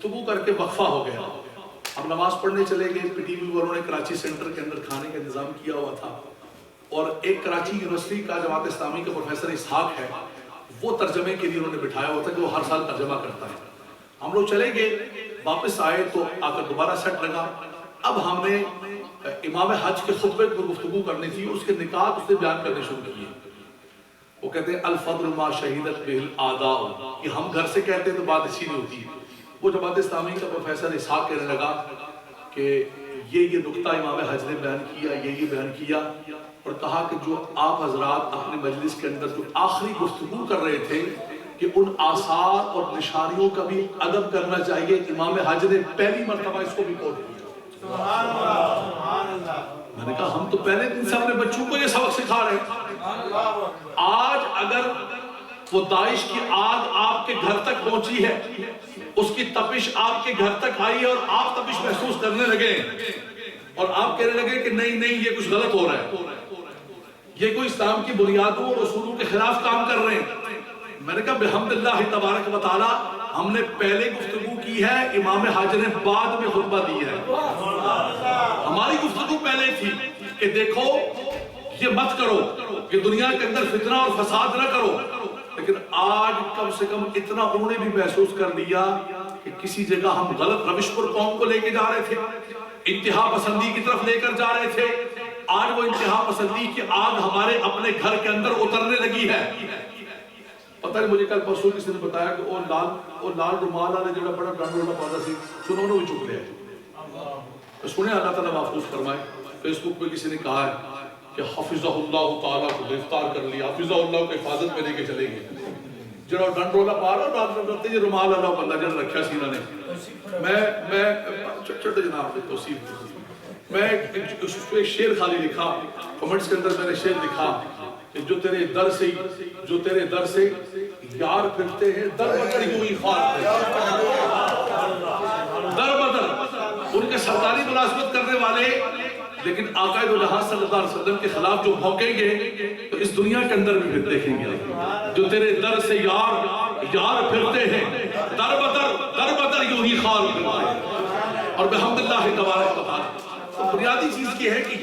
گفتگو کر کے وقفہ ہو گیا. ہم نماز پڑھنے چلے گئے. پی ٹی وی والوں نے کراچی سینٹر کے اندر کھانے کا انتظام کیا ہوا تھا اور ایک کراچی یونیورسٹی کا جماعت اسلامی کا پروفیسر اسحاق ہے, وہ ترجمے کے لیے انہوں نے بٹھایا ہوا تھا کہ وہ ہر سال ترجمہ کرتا ہے. ہم لوگ چلے گئے, واپس آئے تو آ کر دوبارہ سیٹ لگا. اب ہم نے امام حج کے خطبے پر گفتگو کرنی تھی, اس کے نکات اس نے بیان کرنے شروع کیے. وہ کہتے ہیں الفضل ما شہیدت بہ الاعداء, کہ ہم گھر سے کہتے ہیں تو بات اچھی نہیں ہوتی. وہ جماعت اسلامی کا پروفیسر اسحاق کہنے لگا کہ یہ نقطہ امام حج نے بیان کیا, یہ بیان کیا, اور کہا کہ جو آپ حضرات اپنے مجلس کے اندر جو آخری گفتگو کر رہے تھے کہ ان آثار اور نشانیوں کا بھی ادب کرنا چاہیے, امام حج نے پہلی مرتبہ اس کو بھی کوٹ کیا. میں نے کہا ہم تو پہلے دن سے اپنے بچوں کو یہ سبق سکھا رہے ہیں. آج اگر وہ داعش کی آگ آپ کے گھر تک پہنچی ہے, اس کی تپش آپ کے گھر تک آئی ہے اور آپ تپش محسوس کرنے لگے اور آپ کہنے لگے کہ نہیں یہ کچھ غلط ہو رہا ہے, یہ کوئی اسلام کی بنیادوں اور اصولوں کے خلاف کام کر رہے ہیں. میں نے کہا بحمداللہ تبارک و تعالی ہم نے پہلے گفتگو کی ہے, امام حج نے بعد میں خطبہ دی ہے. ہماری گفتگو پہلے تھی کہ دیکھو یہ مت کرو, یہ دنیا کے اندر فتنہ اور فساد نہ کرو. لیکن آج کم سے کم اتنا انہوں نے بھی محسوس کر لیا کہ کسی جگہ ہم غلط روش پر قوم کو لے کے جا رہے تھے, انتہا پسندی کی طرف لے کر جا رہے تھے. آج وہ انتہا پسندی کی آگ ہمارے اپنے گھر کے اندر اترنے لگی ہے. پتہ نہیں مجھے کل پرسوں کسی نے بتایا کہ وہ لال رومال والے جو بڑا ڈنڈ والا پادا سی سنو انہوں بھی چک لیا. سنیں اللہ تعالیٰ محفوظ فرمائے. فیس بک پہ کسی نے کہا ہے کہ حفظہ اللہ تعالیٰ کو گرفتار کر لیا, حفظہ اللہ کو حفاظت میں لے کے چلے گئے. جنہوں ڈنڈ رولا پا رہا ڈاکٹر یہ رومال اللہ بندہ جن رکھا سی انہوں نے. میں چھوٹے جناب توصیف میں ایک شعر خالی لکھا, کمنٹس کے اندر میں نے شعر لکھا کہ جو تیرے در سے یار پھرتے ہیں در بدر یوں ہی خار در بدر ان کے سرکاری ملازمت کرنے والے, لیکن آقا دو جہاں صلی اللہ علیہ وسلم کے خلاف جو بھونکیں گے تو اس دنیا کے اندر بھی پھر دیکھیں گے. جو تیرے در سے یار پھرتے ہیں در بدر یوں ہی خار پھرتے ہیں. اور بحمداللہ تبارک و تعالی تو بنیادی چیز یہ ہے کہ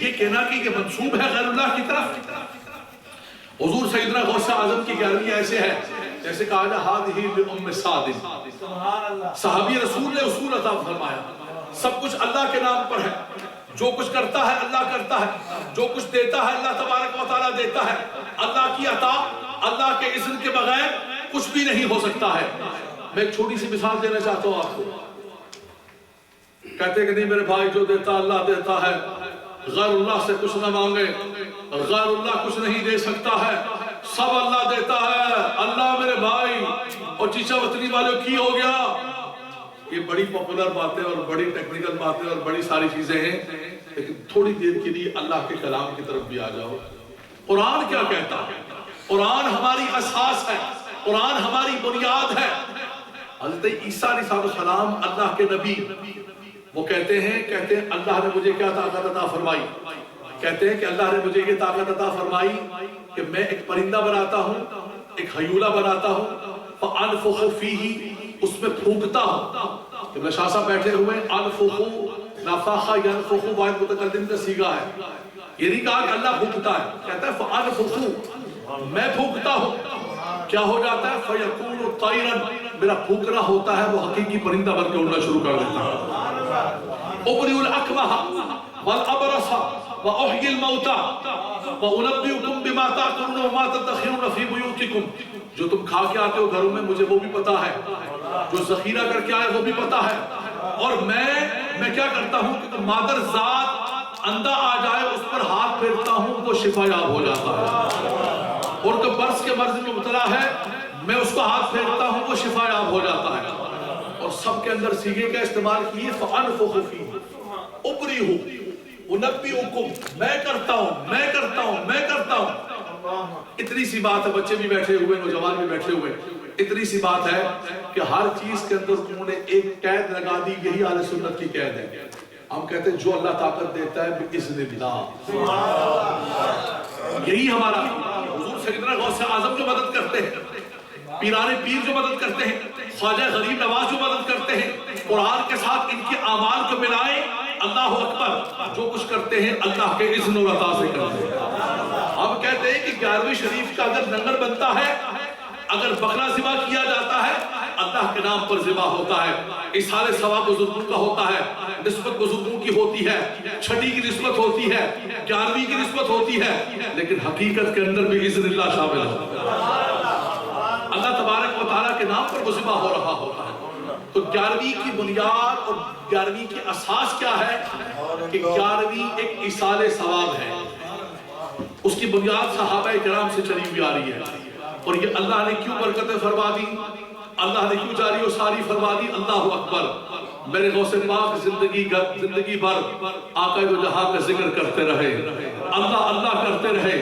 یہ کہنا کہ یہ منسوب ہے غیر اللہ کی طرف. حضور سیدنا غوث اعظم کی گیارہویں ایسے ہے جیسے کہا جا ہادہی لأم سعد, صحابی رسول نے اصول عطا فرمایا. سب کچھ اللہ کے نام پر ہے, جو کچھ کرتا ہے اللہ کرتا ہے, جو کچھ دیتا ہے اللہ تبارک و تعالیٰ دیتا ہے. اللہ کی عطا اللہ کے اذن کے بغیر کچھ بھی نہیں ہو سکتا ہے. میں ایک چھوٹی سی مثال دینا چاہتا ہوں آپ کو. کہتے کہ نہیں میرے بھائی جو دیتا اللہ دیتا ہے, غیر اللہ سے کچھ نہ مانگے, غیر اللہ کچھ نہیں دے سکتا ہے, سب اللہ دیتا ہے. اللہ میرے بھائی اور چیچا وطنی والوں کی ہو گیا. یہ بڑی پاپولر باتیں اور بڑی ٹیکنیکل باتیں اور بڑی ساری چیزیں ہیں, لیکن تھوڑی دیر کے لیے اللہ کے کلام کی طرف بھی آ جاؤ. قرآن کیا کہتا ہے؟ قرآن ہماری اساس ہے, قرآن ہماری بنیاد ہے. حضرت عیسیٰ علیہ السلام اللہ کے نبی, وہ کہتے ہیں اللہ نے مجھے کیا طاقت عطا فرمائی. کہتے ہیں کہ اللہ نے مجھے یہ طاقت عطا فرمائی کہ میں ایک پرندہ بناتا ہوں, ایک ہیولہ بناتا ہوں, فَأَنفُخُ فِيهِ اس میں پھونکتا ہوں. کہ شاہ صاحب بیٹھے ہوئے, انفخو نفخ ینفخو واحد متکلم کا صیغہ ہے. یہ نہیں کہا کہ اللہ پھونکتا ہے, کہتا ہے فَأَنفخو میں پھونکتا ہوں. کیا ہو جاتا ہے؟ فَيَكُونُ طَيْرًا میرا پھونکنا ہوتا ہے وہ حقیقی پرندہ بن کے اڑنا شروع کر دیتا ہے. أُبْرِئُ الْأَكْمَحَ وَالْأَبْرَصَ وَأُحْيِي الْمَوْتَى وَأُنَبِّئُكُم بِمَا تَأْكُلُونَ وَمَا تَدَّخِرُونَ فِي بُيُوتِكُمْ جو تم کھا کے آتے ہو گھروں میں مجھے وہ بھی پتا ہے, جو ذخیرہ کر کے آئے وہ بھی پتا ہے. اور میں کیا کرتا ہوں کہ مادر ذات اندھا آ جائے اس پر ہاتھ پھیرتا ہوں وہ شفا یاب ہو جاتا ہے. اور تو برس کے مرض میں مبتلا ہے میں اس کو ہاتھ پھیرتا ہوں وہ شفا یاب ہو جاتا ہے. اور سب کے اندر سیغے کا استعمال کیے فَأَنفُخُ فِيهِ أُبْرِئُ أُنَبِّئُكُم میں کرتا ہوں. اتنی سی بات ہے, بچے بھی بیٹھے ہوئے, نوجوان بھی بیٹھے ہوئے, اتنی سی بات ہے کہ ہر چیز کے اندر انہوں نے ایک قید لگا دی. یہی اہل سنت کی قید ہے. ہم کہتے ہیں جو اللہ طاقت دیتا ہے بِإِذْنِ اللَّهِ, یہی ہمارا. حضور سیدنا غوث اعظم جو مدد کرتے ہیں, پیران پیر جو مدد کرتے ہیں, خواجہ غریب نواز جو مدد کرتے ہیں قرآن کے ساتھ ان کے اعمال کو ملائیں، اللہ اکبر، جو کچھ کرتے ہیں اللہ کے اذن و عطا سے کرتے ہیں۔ ہم کہتے ہیں کہ 11ویں شریف کا اگر لنگر بنتا ہے، اگر بکرا ذبح کیا جاتا ہے، اللہ کے نام پر ذبح ہوتا ہے، اصحال ثواب بزرگوں کا ہوتا ہے، نسبت بزرگوں کی ہوتی ہے، چھٹی کی نسبت ہوتی ہے، 11ویں کی نسبت ہوتی ہے، لیکن حقیقت کے اندر بھی اذن اللہ شامل ہوتا ہے۔ اللہ تبارک و تعالیٰ کے نام پر وہ ذبح ہو رہا ہوتا ہے۔ تو 11ویں کی بنیاد اور 11ویں کی اساس کیا ہے کہ 11ویں ایک اصحال ثواب ہے، اس کی بنیاد صحابہ کرام سے چلی ہوئی آ رہی ہے، اور یہ اللہ نے کیوں برکتیں فرما دی، اللہ نے کیوں جاری و ساری فرما دی۔ اللہ اکبر، میرے غوث پاک زندگی بھر آقا دو جہاں کا ذکر کرتے رہے، اللہ اللہ کرتے رہے،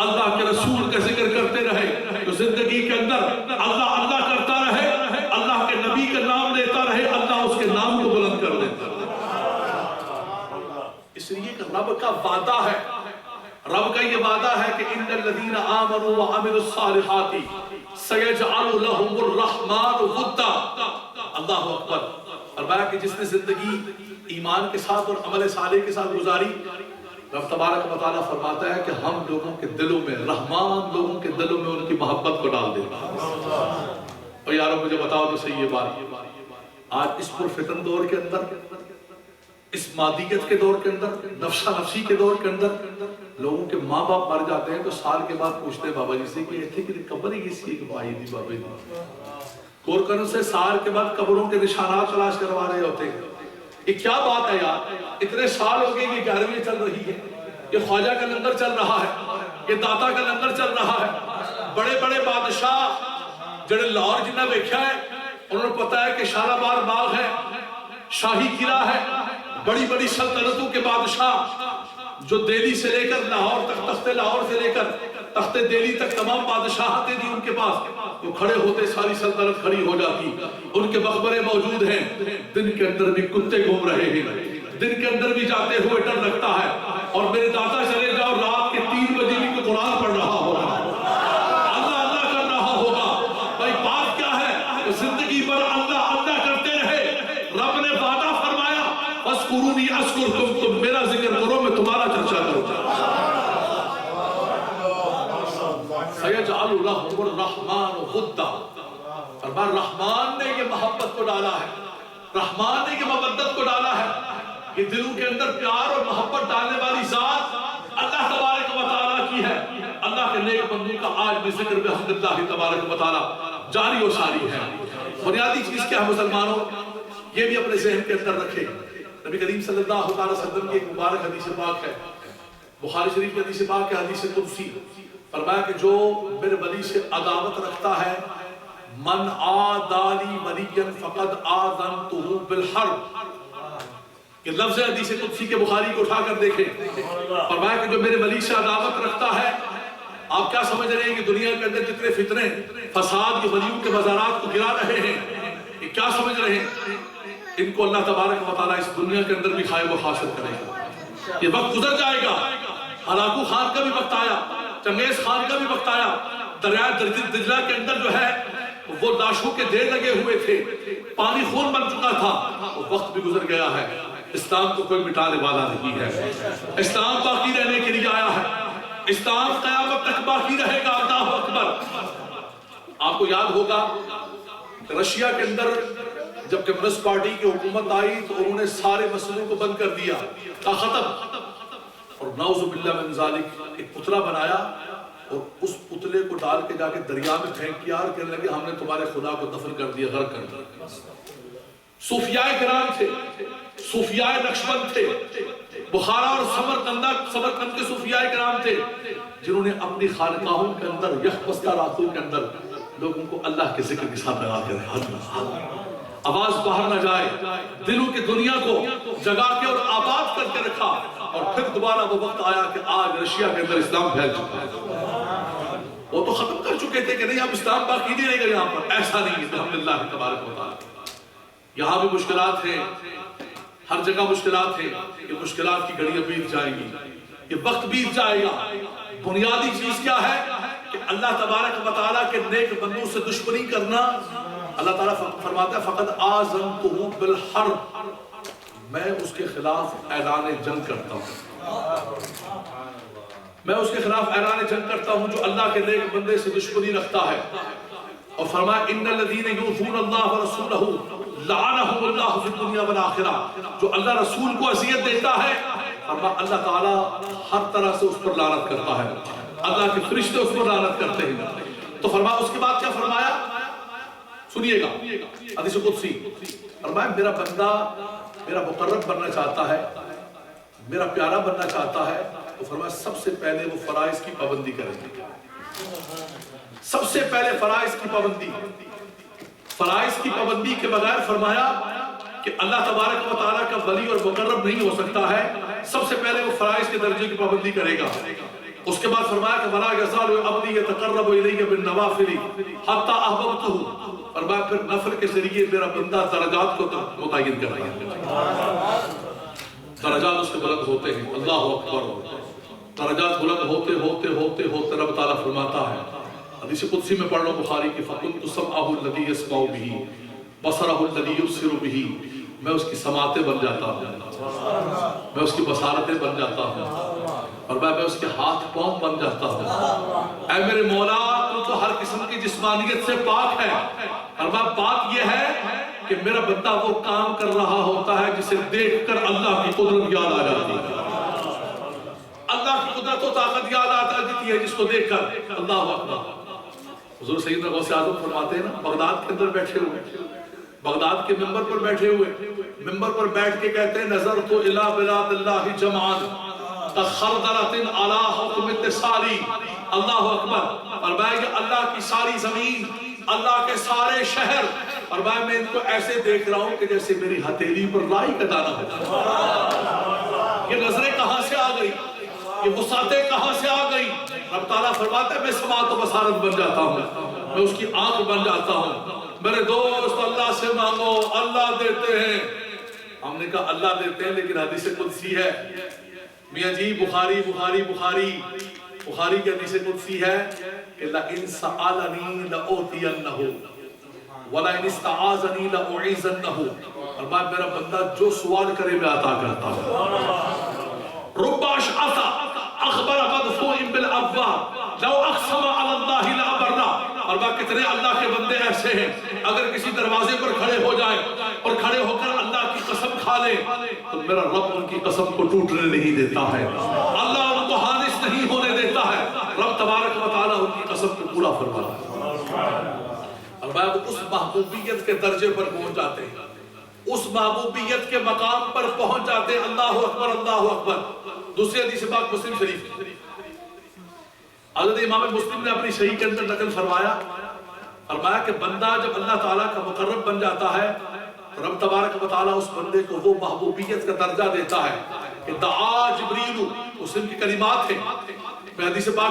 اللہ کے رسول کا ذکر کرتے رہے، تو زندگی کے اندر اللہ اللہ کرتا رہے، اللہ کے نبی کا نام لیتا رہے، اللہ اس کے نام کو بلند کر دیتا رہے۔ اس لیے کہ رب کا وعدہ ہے، رب کا یہ وعدہ ہے کہ ان الذین آمنوا وعملوا الصالحات سیجعل لهم الرحمن ودا۔ اللہ اکبر، فرمایا کہ جس نے زندگی ایمان کے ساتھ اور عمل صالح کے ساتھ گزاری، رب تبارک و تعالیٰ فرماتا ہے کہ ہم لوگوں کے دلوں میں، رحمان لوگوں کے دلوں میں ان کی محبت کو ڈال دے گا۔ اور یارو مجھے بتاؤ تو صحیح یہ بات، آج اس پرفتن دور کے اندر، اس مادیت کے دور کے اندر، نفسہ نفسی کے دور کے اندر، لوگوں کے ماں باپ مر جاتے ہیں تو سال کے بعد پوچھتے ہیں بابا جی سے کہ ایتھے کہ قبر ہی کسی ایک بھائی دی بابا جی، غور کرنے سے سال کے بعد قبروں کے نشانات تلاش کروا رہے ہوتے ہیں۔ یہ کیا بات ہے یار، اتنے سال ہو گئے، یہ 11ویں چل رہی ہے، یہ خواجہ کا لنگر چل رہا ہے، یہ داتا کا لنگر چل رہا ہے۔ بڑے بڑے بادشاہ جڑے لاہور جنہ دیکھا ہے انہوں نے پتا ہے کہ شالابار باغ ہے، شاہی قلعہ ہے، بڑی بڑی سلطنتوں کے بادشاہ جو دہلی سے لے کر لاہور تک، تخت لاہور سے لے کر تخت دہلی تک تمام بادشاہتیں تھی ان کے پاس، وہ کھڑے ہوتے ساری سلطنت کھڑی ہو جاتی، ان کے مقبرے موجود ہیں، دن کے اندر بھی کتے گھوم رہے ہیں، دن کے اندر بھی جاتے ہوئے ڈر لگتا ہے، اور میرے داتا چلے جاؤ رات کے 3 بجے بھی کوئی قرآن پڑھ رہا ہوگا، اللہ اللہ کر رہا ہوگا۔ بھائی بات کیا ہے، زندگی بھر اللہ اللہ کرتے رہے، رب نے وعدہ فرمایا اذکرونی اذکرکم، تم میرا ذکر کرو میں تمہارا چرچا کروں۔ سیجعل لهم الرحمن ودا، فرمایا رحمان نے یہ محبت کو ڈالا ہے، رحمان نے یہ مودت کو ڈالا ہے، یہ دلوں کے اندر پیار اور محبت ڈالنے والی ذات اللہ تبارک و تعالیٰ کی ہے۔ اللہ کے نیک بندوں کا آج بھی ذکر بحمد اللہ تبارک و تعالیٰ جاری و ساری ہے۔ بنیادی چیز کیا ہے مسلمانوں، یہ بھی اپنے ذہن کے اندر رکھے۔ نبی کریم صلی اللہ علیہ وسلم کی ایک مبارک حدیث پاک ہے، بخاری شریف کی حدیث پاک ہے، حدیث قدسی، فرمایا کہ جو میرے ولی سے عداوت رکھتا ہے، من عادی ولیا فقد آذنتہ بالحرب، یہ لفظ حدیث قدسی کے بخاری کو اٹھا کر دیکھیں، فرمایا کہ جو میرے ولی سے عداوت رکھتا ہے، آپ کیا سمجھ رہے ہیں کہ دنیا کے اندر جتنے فتنے فساد یہ ولیوں کے مزارات کو گرا رہے ہیں، یہ کیا سمجھ رہے ہیں، ان کو اللہ تبارک و تعالیٰ اس دنیا کے اندر بھی خائب و حاصل کرے گا۔ یہ وقت گزر جائے گا، ہلاکو خان کا بھی وقت آیا، چنگیز خان کا بھی وقت آیا، دریائے دجلہ کے اندر جو ہے وہ لاشوں کے ڈھیر لگے ہوئے تھے، پانی خون بن چکا تھا، وہ وقت بھی گزر گیا ہے۔ اسلام کو کوئی مٹانے والا نہیں ہے، اسلام باقی رہنے کے لیے آیا ہے، اسلام قیامت تک باقی رہے گا۔ اللہ اکبر۔ آپ کو یاد ہوگا رشیا کے اندر جب کمیونسٹ پارٹی کی حکومت آئی تو انہوں نے سارے مسئلوں کو بند کر دیا، کہا ختم، اور نعوذ باللہ من ذالک ایک پتلا بنایا اور اس پتلے کو ڈال کے جا کے دریا میں پھینک دیا اور کہنے لگے ہم نے تمہارے خدا کو دفن کر دیا، غرق کر دیا۔ صوفیاء کرام تھے، صوفیاء نقشبند تھے، بخارا اور سمرقند کے صوفیاء کرام تھے جنہوں نے اپنی خانقاہوں کے اندر یکبستہ راتوں کے اندر لوگوں کو اللہ کے ذکر کے ساتھ لگا کے رہا، آواز باہر نہ جائے، دلوں کی دنیا کو جگا کے اور آباد کر کے رکھا، اور پھر دوبارہ وہ وقت آیا کہ آج رشیا کے اندر اسلام پھیل چکا ہے۔ وہ تو ختم کر چکے تھے کہ نہیں اب اسلام باقی نہیں رہے گا یہاں پر، ایسا نہیں ہے الحمدللہ تبارک و تعالیٰ۔ یہاں بھی مشکلات ہیں، ہر جگہ مشکلات ہیں، یہ مشکلات کی گھڑیاں بیت جائیں گی، یہ وقت بیت جائے گا۔ بنیادی چیز کیا ہے کہ اللہ تبارک و تعالیٰ کے نیک بندوں سے دشمنی کرنا اللہ تعالیٰ فرماتا ہے فقد آذنتہ بالحرب، میں اس کے خلاف اعلان جنگ کرتا ہوں، میں اس کے خلاف اعلان جنگ کرتا ہوں جو اللہ کے نیک بندے سے دشمنی رکھتا ہے۔ اور فرمایا ان الذین یؤذون اللہ ورسولہ لعنہم اللہ فی الدنیا والآخرہ، جو اللہ رسول کو اذیت دیتا ہے فرمایا اللہ تعالیٰ ہر طرح سے اس پر لعنت کرتا ہے، اللہ کے فرشتے اس پر لعنت کرتے ہیں۔ تو فرمایا اس کے بعد کیا فرمایا، سنیے گا حدیث قدسی، فرمایا میرا بندہ میرا مقرب بننا چاہتا ہے، میرا پیارا بننا چاہتا ہے، تو فرمایا سب سے پہلے وہ فرائض کی پابندی کریں گے، سب سے پہلے فرائض کی پابندی، فرائض کی پابندی کے بغیر فرمایا کہ اللہ تبارک و تعالیٰ کا ولی اور مقرب نہیں ہو سکتا ہے، سب سے پہلے وہ فرائض کے درجے کی پابندی کرے گا۔ اس کے بعد فرمایا کہ وَلَا يَزَالُ عَبْدِي يَتَقَرَّبُ إِلَيَّ بِالنَّوَافِلِ حَتَّى أَحْبَبْتُهُ، اور بعد پھر نفل کے ذریعے میرا بندہ درجات کو متعین کر رہا ہے، درجات اس کے بلند ہوتے ہیں، اللہ اکبر، درجات بلند ہوتے ہوتے ہوتے ہوتے رب تعالیٰ فرماتا ہے، حدیث قدسی میں پڑھ لو بخاری کی، فَكُنْتُ سَمْعَهُ الَّذِي يَسْمَعُ بِهِ بَصَرَهُ الَّذِي يُبْصِرُ بِهِ، میں اس کی سماعتیں بن جاتا ہوں، میں اس کی بصارتیں بن جاتا ہوں، اور میں اس کے ہاتھ پاؤں بن جاتا ہوں۔ اے میرے مولا تو ہر قسم کی جسمانیت سے پاک ہے، اور بات یہ ہے کہ میرا بندہ وہ کام کر رہا ہوتا ہے جسے دیکھ کر اللہ کی قدرت یاد آ جاتی ہے، اللہ کی قدرت و طاقت یاد آ جاتی ہے جس کو دیکھ کر اللہ اکبر۔ حضور سیدنا غوث اعظم فرماتے ہیں نا، بغداد کے اندر بیٹھے ہوئے، بغداد کے ممبر پر بیٹھے ہوئے، ممبر پر بیٹھ کے کہتے ہیں نظرت الی بلاد اللہ جمعان تخردلت علی حکم اتصالی، اللہ اکبر، فرمایا کہ اللہ کی ساری زمین، اللہ کے سارے شہر، فرمایا میں ان کو ایسے دیکھ رہا ہوں کہ جیسے میری ہتھیلی پر رائی کا دانہ ہوتا۔ یہ نظریں کہاں سے آ گئی، یہ وسعتیں کہاں سے آ گئی؟ رب تعالیٰ فرماتا ہے میں سماعت و بصارت بن جاتا ہوں، میں اس کی آنکھ بن جاتا ہوں۔ میرے دوست اللہ سے مانگو، اللہ دیتے ہیں۔ ہم نے کہا اللہ دیتے ہیں، لیکن حدیث قدسی ہے میاں جی، بخاری کی حدیث قدسی ہے کہ لَإِن سَأَلَنِي لَأُعْطِيَنَّهُ وَلَئِنِ اسْتَعَاذَنِي لَأُعِيذَنَّهُ، اور بعد میرا بندہ جو سوال کرے میں عطا کرتا ہوں۔ رُبَّ أَشْعَثَ أَخْبَرَ مَدْفُوعٍ بِالْأَبْوَابِ لَوْ أَقْسَمَ عَلَى اللَّهِ لَأَبَرَّهُ، اور بعد کتنے اللہ کے بندے ایسے ہیں اگر کسی دروازے پر کھڑے ہو جائیں اور کھڑے ہو کر اللہ کی قسم کھا لیں تو میرا رب ان کی قسم کو ٹوٹنے نہیں دیتا ہے، اللہ ان کو حادث نہیں ہونے دیتا ہے، رب تبارک و تعالیٰ ان کی قسم کو پورا فرماتا ہے۔ اور بعد اس محبوبیت کے درجے پر پہنچ جاتے ہیں، اس محبوبیت کے مقام پر پہنچ جاتے ہیں، اللہ اکبر اللہ اکبر۔ دوسری حدیث پاک مسلم شریف، حضرت امام مسلم نے اپنی صحیح کے اندر نقل فرمایا کہ بندہ جب اللہ تعالیٰ کا مقرب بن جاتا ہے رب تبارک و تعالیٰ اس بندے کو وہ محبوبیت کا درجہ دیتا ہے کہ دعا جبریل، مسلم کی کلمات ہیں، میں حدیث پاک